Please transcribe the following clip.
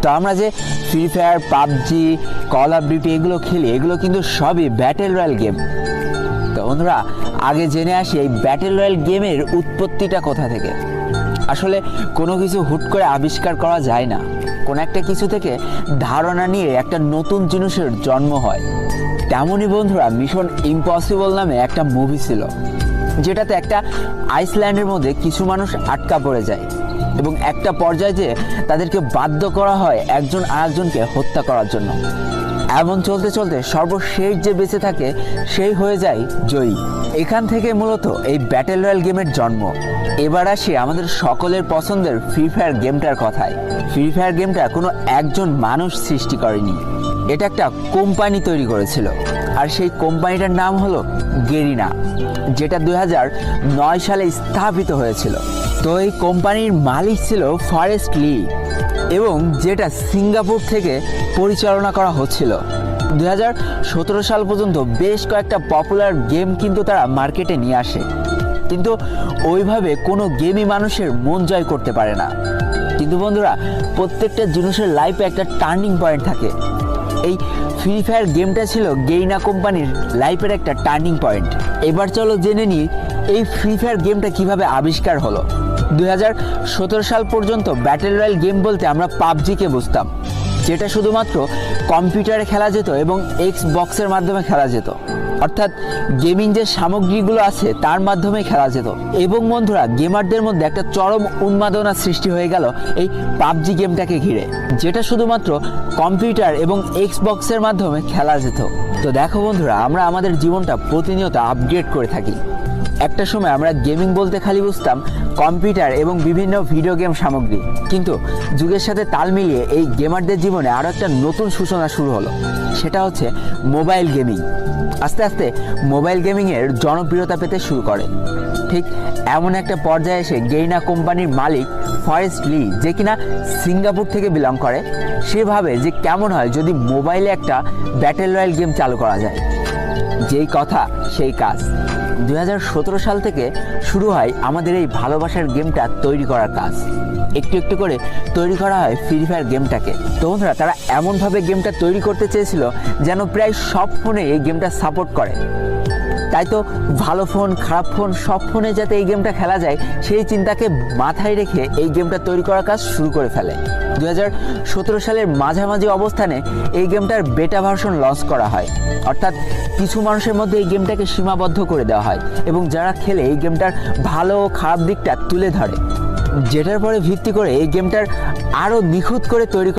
তো আমরা যে free fire, PUBG, call of duty এগুলো খেলি, এগুলো কিন্তু সবই ব্যাটেল রয়্যাল গেম। তো বন্ধুরা, আগে জেনে আসি এই ব্যাটেল রয়্যাল গেমের উৎপত্তিটা কোথা থেকে। আসলে কোনো কিছু হুট করে আবিষ্কার করা যায় না, কোনো একটা কিছু থেকে ধারণা নিয়ে একটা নতুন জিনিসের জন্ম হয়। তেমনই বন্ধুরা, মিশন ইম্পসিবল নামে একটা মুভি ছিল, যেটাতে একটা আইসল্যান্ডের মধ্যে কিছু মানুষ আটকা পড়ে যায় এবং একটা পর্যায়ে যে তাদেরকে বাধ্য করা হয় একজন আরেকজনকে হত্যা করার জন্য। এমন চলতে চলতে সর্বশেষ যে বেঁচে থাকে সেই হয়ে যায় জয়ী। এখান থেকে মূলত এই ব্যাটেল রয়্যাল গেমের জন্ম। এবার আসি আমাদের সকলের পছন্দের ফ্রি ফায়ার গেমটার কথায়। ফ্রি ফায়ার গেমটা কোনো একজন মানুষ সৃষ্টি করেনি, এটা একটা কোম্পানি তৈরি করেছিল, আর সেই কোম্পানিটার নাম হলো গেরিনা, যেটা 2009 সালে স্থাপিত হয়েছিল। তো এই কোম্পানির মালিক ছিল ফরেস্ট লি, এবং যেটা সিঙ্গাপুর থেকে পরিচালনা করা হচ্ছিল। 2017 সাল পর্যন্ত বেশ কয়েকটা পপুলার গেম কিন্তু তারা মার্কেটে নিয়ে আসে, কিন্তু ওইভাবে কোনো গেমই মানুষের মন জয় করতে পারে না। কিন্তু বন্ধুরা, প্রত্যেকটা জিনিসের লাইফে একটা টার্নিং পয়েন্ট থাকে। এই ফ্রি ফায়ার গেমটা ছিল গেরিনা কোম্পানির লাইফের একটা টার্নিং পয়েন্ট। এবার চলো জেনে নিই এই ফ্রি ফায়ার গেমটা কিভাবে আবিষ্কার হলো। 2017 সাল পর্যন্ত ব্যাটেল রয়্যাল গেম বলতে আমরা পাবজিকে বুঝতাম, যেটা শুধুমাত্র কম্পিউটারে খেলা যেত এবং এক্সবক্সের মাধ্যমে খেলা যেত, অর্থাৎ গেমিং যে সামগ্রীগুলো আছে তার মাধ্যমে খেলা যেত। এবং বন্ধুরা, গেমারদের মধ্যে একটা চরম উন্মাদনা সৃষ্টি হয়ে গেল এই পাবজি গেমটাকে ঘিরে, যেটা শুধুমাত্র কম্পিউটার এবং এক্সবক্সের মাধ্যমে খেলা যেত। তো দেখো বন্ধুরা, আমরা আমাদের জীবনটা প্রতিনিয়ত আপগ্রেড করে থাকি। একটা সময় আমরা গেমিং বলতে খালি বুঝতাম কম্পিউটার এবং বিভিন্ন ভিডিও গেম সামগ্রী, কিন্তু যুগের সাথে তাল মিলিয়ে এই গেমারদের জীবনে আরও একটা নতুন সূচনা শুরু হলো, সেটা হচ্ছে মোবাইল গেমিং। আস্তে আস্তে মোবাইল গেমিংয়ের জনপ্রিয়তা পেতে শুরু করে। ঠিক এমন একটা পর্যায়ে এসে গেরিনা কোম্পানির মালিক ফরেস্ট লি, যে কিনা সিঙ্গাপুর থেকে বিলং করে, সে ভাবে যে কেমন হয় যদি মোবাইলে একটা ব্যাটেল রয়্যাল গেম চালু করা যায়। যেই কথা সেই কাজ। 2017 সাল থেকে শুরু হয় আমাদের এই ভালোবাসার গেমটা তৈরি করার কাজ। একটু একটু করে তৈরি করা হয় ফ্রি ফায়ার গেমটাকে। তো বন্ধুরা, তারা এমনভাবে গেমটা তৈরি করতে চেয়েছিল যেন প্রায় সব ফোনে এই গেমটা সাপোর্ট করে। তাই তো ভালো ফোন, খারাপ ফোন, সব ফোনে যাতে এই গেমটা খেলা যায় সেই চিন্তাকে মাথায় রেখে এই গেমটা তৈরি করার কাজ শুরু করে ফেলে। 2017 সালের মাঝামাঝি অবস্থানে এই গেমটার বেটা ভার্সন লঞ্চ করা হয়, অর্থাৎ কিছু মানুষের মধ্যে এই গেমটাকে সীমাবদ্ধ করে দেওয়া হয় এবং যারা খেলে এই গেমটার ভালো ও খারাপ দিকটা তুলে ধরে, যেটার পরে ভিত্তি করে এই গেমটার আরও নিখুঁত করে তৈরি